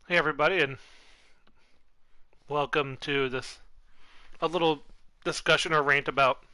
Hey everybody, and welcome to this a little discussion or rant about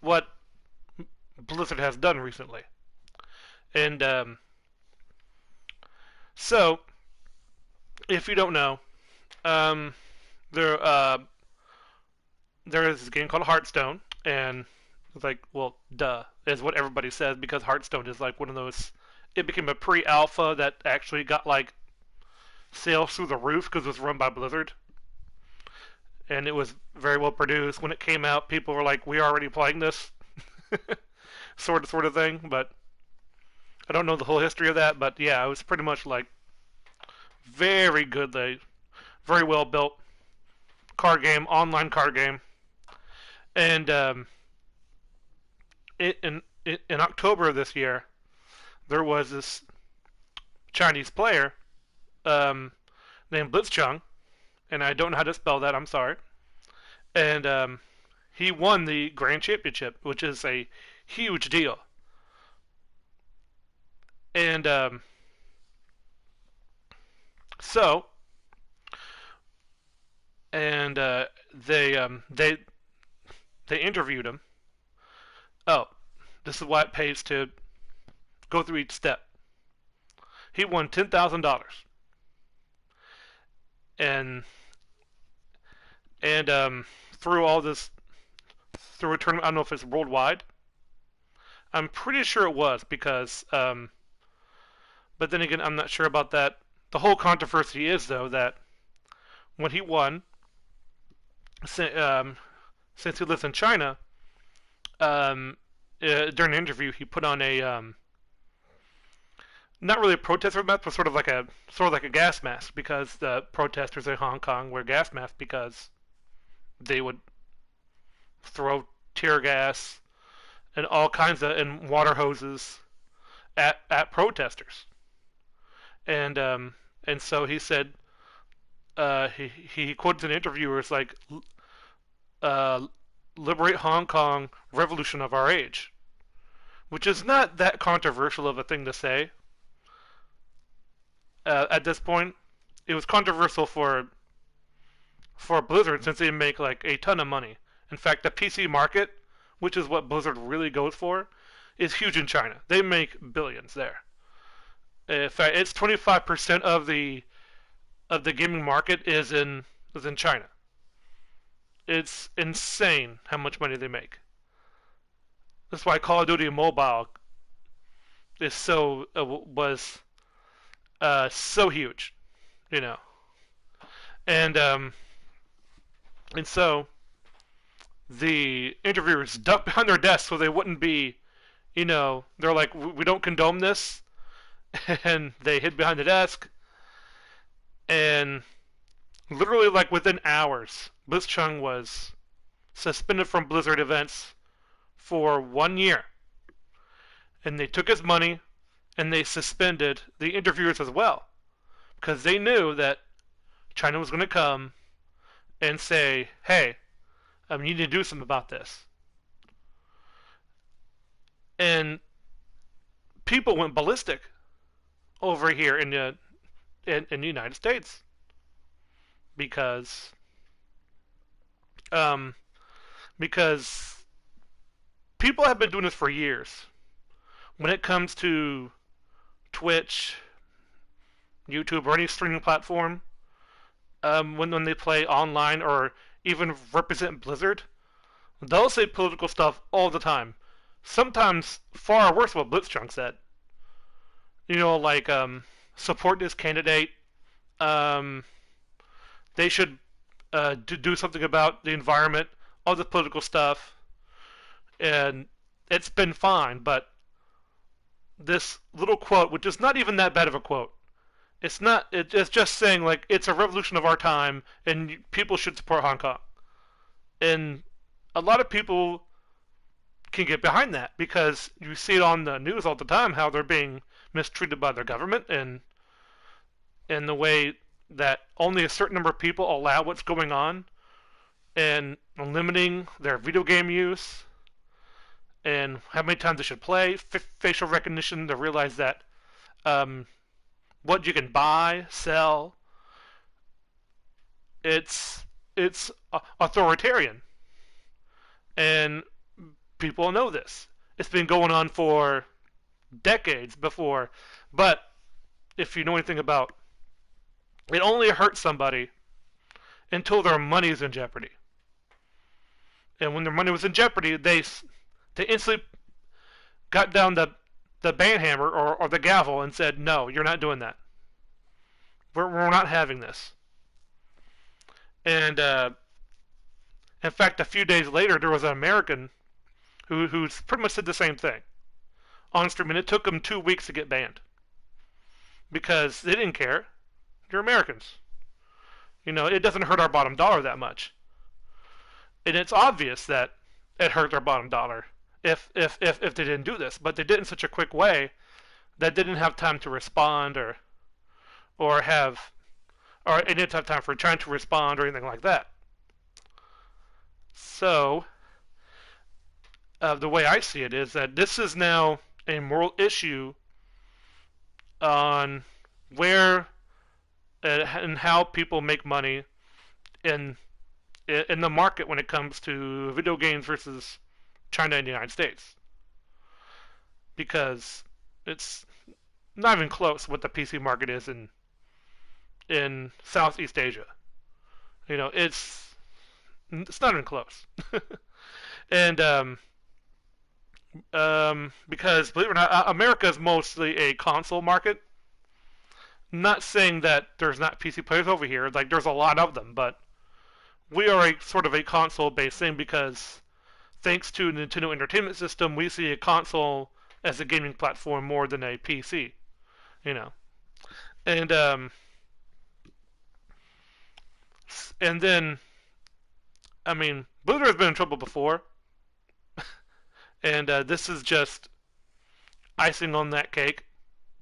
what Blizzard has done recently. And so, if you don't know, um, there there is this game called Hearthstone, and it's like, well, duh, is what everybody says because Hearthstone is like one of those. It became a pre-alpha that actually got like sales through the roof because it was run by Blizzard, and it was very well produced. When it came out, people were like, "We are already playing this," sort of thing. But I don't know the whole history of that. But yeah, it was pretty much like very good, like very well built card game, online card game. And in October of this year, there was this Chinese player um, named Blitzchung, and I don't know how to spell that. I'm sorry. And he won the Grand Championship, which is a huge deal. And so, and they interviewed him. Oh, this is why it pays to go through each step. He won $10,000, and through all this through a tournament. I don't know if it's worldwide. I'm pretty sure it was because, but then again, I'm not sure about that. The whole controversy is though that when he won, um, since he lives in China, um, during an interview, he put on a not really a protester mask, but sort of like a gas mask because the protesters in Hong Kong wear gas masks because they would throw tear gas and all kinds of and water hoses at protesters. And so he said he quotes an interviewer as like uh, liberate Hong Kong, revolution of our age, which is not that controversial of a thing to say at this point. It was controversial for Blizzard since they make like a ton of money. In fact, the PC market, which is what Blizzard really goes for, is huge in China. They make billions there. In fact, it's 25% of the gaming market is in China. It's insane how much money they make. That's why Call of Duty Mobile is was so huge, you know. And and so the interviewers ducked behind their desks so they wouldn't be, they're like, we don't condone this, and they hid behind the desk, and literally like within hours, Blitzchung was suspended from Blizzard events for 1 year, and they took his money and they suspended the interviewers as well because they knew that China was going to come and say, "Hey, you need to do something about this." And people went ballistic over here in the United States because um, because people have been doing this for years. When it comes to Twitch, YouTube, or any streaming platform, when they play online or even represent Blizzard, they'll say political stuff all the time. Sometimes far worse than what Blitzchung said. Like support this candidate. Um, they should do something about the environment, all the political stuff, and it's been fine. But this little quote, which is not even that bad of a quote, it's not. It's just saying like it's a revolution of our time, and people should support Hong Kong. And a lot of people can get behind that because you see it on the news all the time how they're being mistreated by their government and in the way that only a certain number of people allow what's going on and limiting their video game use and how many times they should play facial recognition to realize that um, what you can buy, sell. It's authoritarian, and people know this. It's been going on for decades before, but if you know anything about it, only hurts somebody until their money is in jeopardy. And when their money was in jeopardy, they instantly got down the banhammer or the gavel and said, "No, you're not doing that. We're not having this." And in fact, a few days later, there was an American who pretty much said the same thing on stream, and it took them 2 weeks to get banned because they didn't care. You're Americans. It doesn't hurt our bottom dollar that much, and it's obvious that it hurt our bottom dollar if they didn't do this, but they did it in such a quick way that they didn't have time to respond or have or they didn't have time for trying to respond or anything like that. So the way I see it is that this is now a moral issue on where and how people make money in in the market when it comes to video games versus China and the United States, because it's not even close what the PC market is in Southeast Asia. It's not even close. And because believe it or not, America is mostly a console market. Not saying that there's not PC players over here, like there's a lot of them, but we are a sort of a console-based thing because thanks to Nintendo Entertainment System, we see a console as a gaming platform more than a PC. You know, and and then I mean, Blizzard has been in trouble before, and this is just icing on that cake,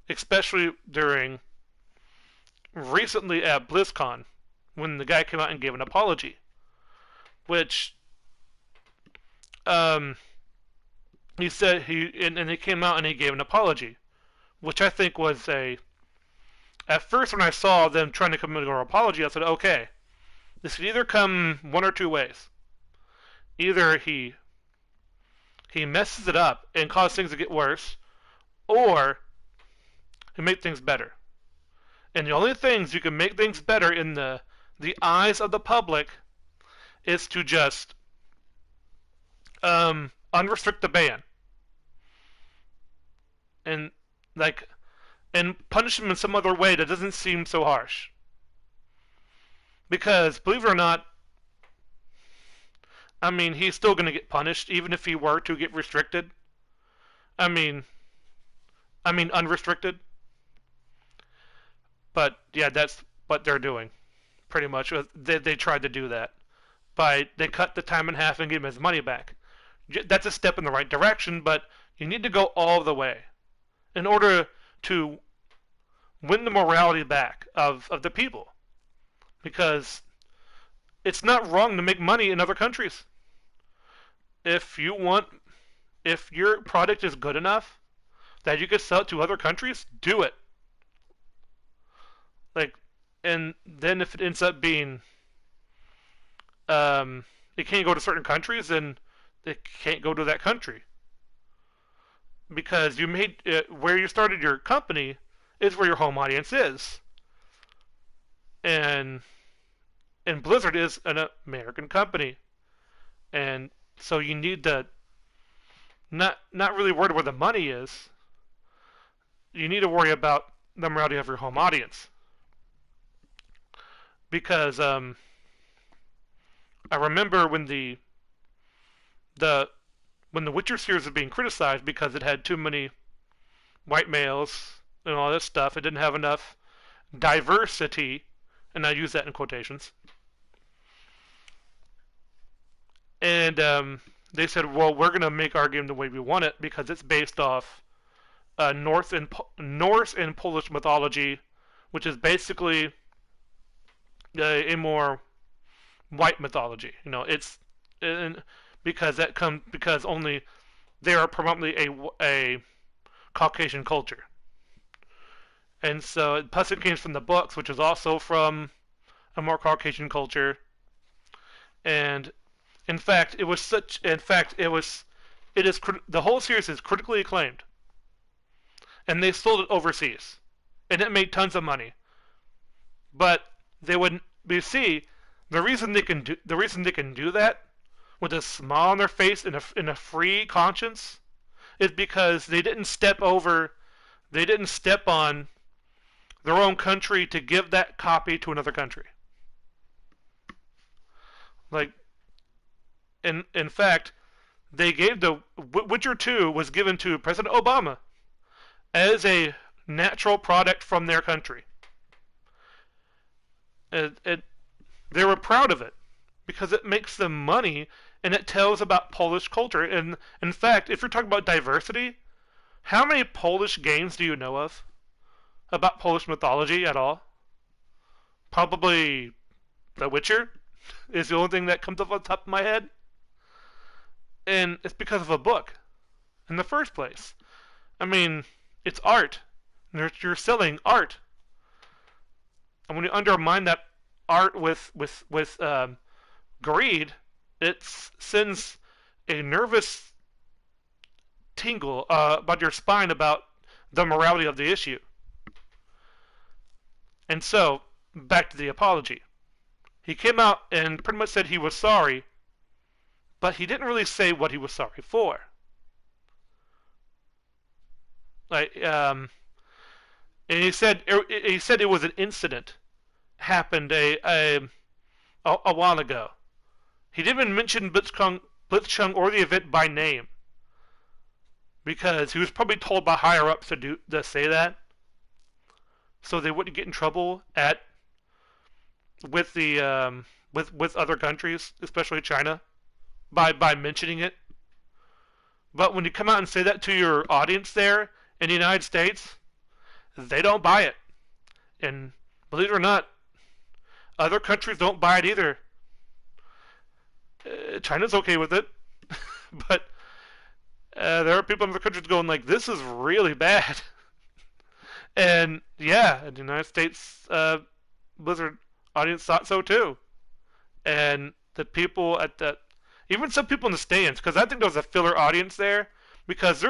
especially during recently at BlizzCon when the guy came out and gave an apology, which um, he said and he came out and he gave an apology, which I think was a at first when I saw them trying to come into an apology, I said, okay, this could either come one or two ways. Either he messes it up and causes things to get worse, or he makes things better. And the only things you can make things better in the eyes of the public is to just unrestrict the ban and like and punish him in some other way that doesn't seem so harsh. Because believe it or not, I mean he's still going to get punished even if he were to get restricted. I mean, unrestricted. But yeah, that's what they're doing, pretty much. They tried to do that they cut the time in half and give him his money back. That's a step in the right direction, but you need to go all the way in order to win the morality back of the people, because it's not wrong to make money in other countries. If you want, if your product is good enough that you can sell it to other countries, do it. Like, and then if it ends up being, it can't go to certain countries, then it can't go to that country because you made where you started your company is where your home audience is, and Blizzard is an American company, and so you need to not really worry where the money is. You need to worry about the morality of your home audience. Because I remember when the Witcher series was being criticized because it had too many white males and all this stuff. It didn't have enough diversity, and I use that in quotations. And they said, "Well, we're gonna make our game the way we want it because it's based off Norse and Polish mythology, which is basically a more white mythology. It's because only they are predominantly a Caucasian culture, And so, plus it came from the books, which is also from a more Caucasian culture. And in fact, it was such. In fact, it was. It is the whole series is critically acclaimed, and they sold it overseas, and it made tons of money. But they would. You see, the reason they can do that with a smile on their face and a free conscience is because they didn't step on their own country to give that copy to another country. Like, in fact, they gave the Witcher 2 was given to President Obama as a natural product from their country. They were proud of it because it makes them money and it tells about Polish culture. And in fact, if you're talking about diversity, how many Polish games do you know of about Polish mythology at all? Probably The Witcher is the only thing that comes up on the top of my head. And it's because of a book in the first place. I mean, it's art. You're selling art. And when you undermine that art with greed, it sends a nervous tingle about your spine about the morality of the issue. And so, back to the apology. He came out and pretty much said he was sorry, but he didn't really say what he was sorry for. Like, and he said it was an incident happened a while ago. He didn't even mention Blitzchung or the event by name because he was probably told by higher ups to say that, so they wouldn't get in trouble with other countries, especially China, by mentioning it. But when you come out and say that to your audience there in the United States, they don't buy it. And believe it or not, other countries don't buy it either. China's okay with it, but there are people in other countries going like, "This is really bad." And yeah, the United States Blizzard audience thought so too. And the people even some people in the stands, because I think there was a filler audience there, because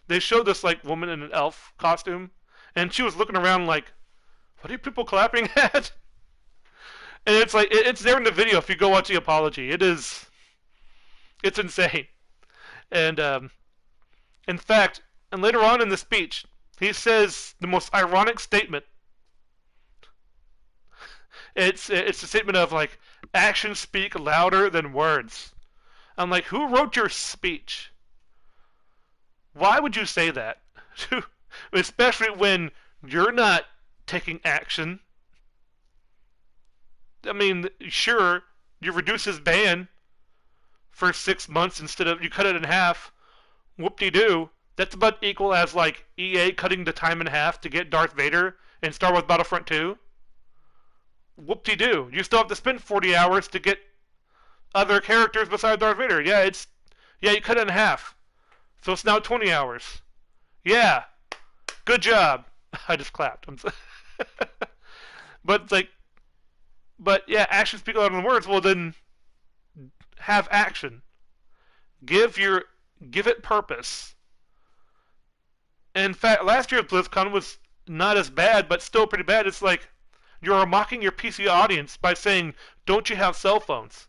they showed this like woman in an elf costume, and she was looking around like, "What are people clapping at?" And it's like it's there in the video if you go watch the apology. It's insane. And in fact, and later on in the speech, he says the most ironic statement. It's a statement of like, actions speak louder than words. I'm like, who wrote your speech? Why would you say that? Especially when you're not taking action. I mean, sure, you reduce his ban for 6 months instead of you cut it in half. Whoop-de-doo. That's about equal as like EA cutting the time in half to get Darth Vader in Star Wars Battlefront 2. Whoop-de-doo. You still have to spend 40 hours to get other characters besides Darth Vader. Yeah, you cut it in half. So it's now 20 hours. Yeah. Good job. I just clapped. But it's like, but yeah, actions speak louder than words. Well, then have action. Give it purpose. In fact, last year's BlizzCon was not as bad, but still pretty bad. It's like you're mocking your PC audience by saying, "Don't you have cell phones?"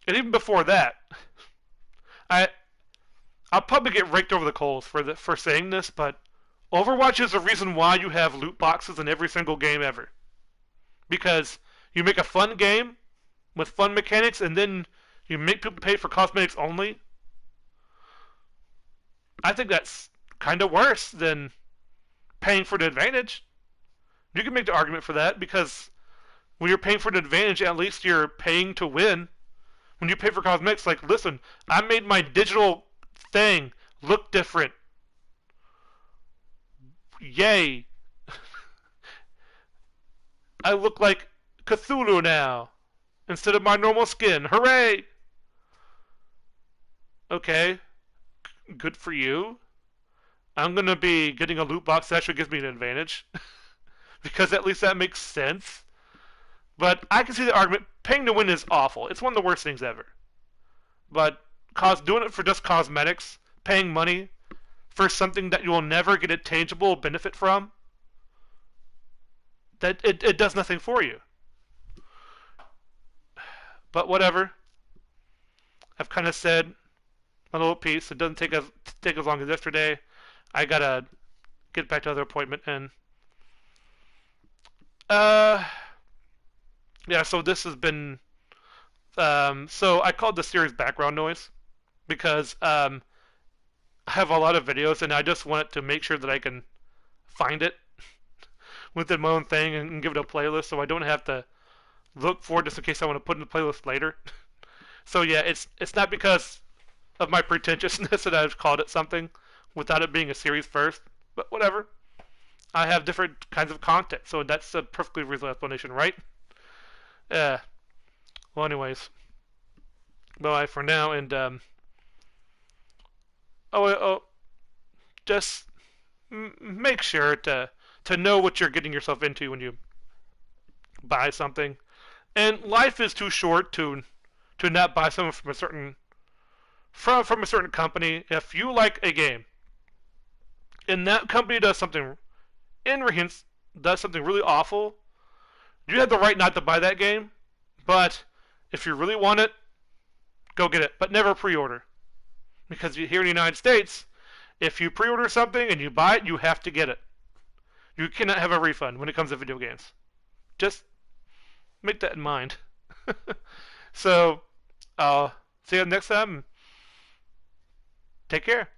And even before that, I'll probably get raked over the coals for saying this, but Overwatch is the reason why you have loot boxes in every single game ever. Because you make a fun game with fun mechanics, and then you make people pay for cosmetics only. I think that's kind of worse than paying for the advantage. You can make the argument for that, because when you're paying for the advantage, at least you're paying to win. When you pay for cosmetics, like, listen, I made my digital thing look different. Yay. I look like Cthulhu now instead of my normal skin. Hooray! Okay. Good for you. I'm gonna be getting a loot box that actually gives me an advantage because at least that makes sense. But I can see the argument. Paying to win is awful. It's one of the worst things ever. But doing it for just cosmetics, paying money for something that you will never get a tangible benefit from, that it does nothing for you. But whatever. I've kind of said my little piece. It doesn't take as long as yesterday. I gotta get back to another appointment and uh yeah. So this has been so I called the series background noise because I have a lot of videos and I just wanted to make sure that I can find it within my own thing and give it a playlist so I don't have to look for it just in case I want to put in the playlist later. So yeah, it's not because of my pretentiousness that I've called it something without it being a series first, but whatever. I have different kinds of content, so that's a perfectly reasonable explanation, right? Uh, well, anyways, bye for now, and oh, just make sure to know what you're getting yourself into when you buy something. And life is too short to not buy something from a certain company. If you like a game and that company does something does something really awful, you have the right not to buy that game. But if you really want it, go get it. But never pre-order, because here in the United States, if you pre-order something and you buy it, you have to get it. You cannot have a refund when it comes to video games. Just make that in mind. So, I'll see you next time. Take care.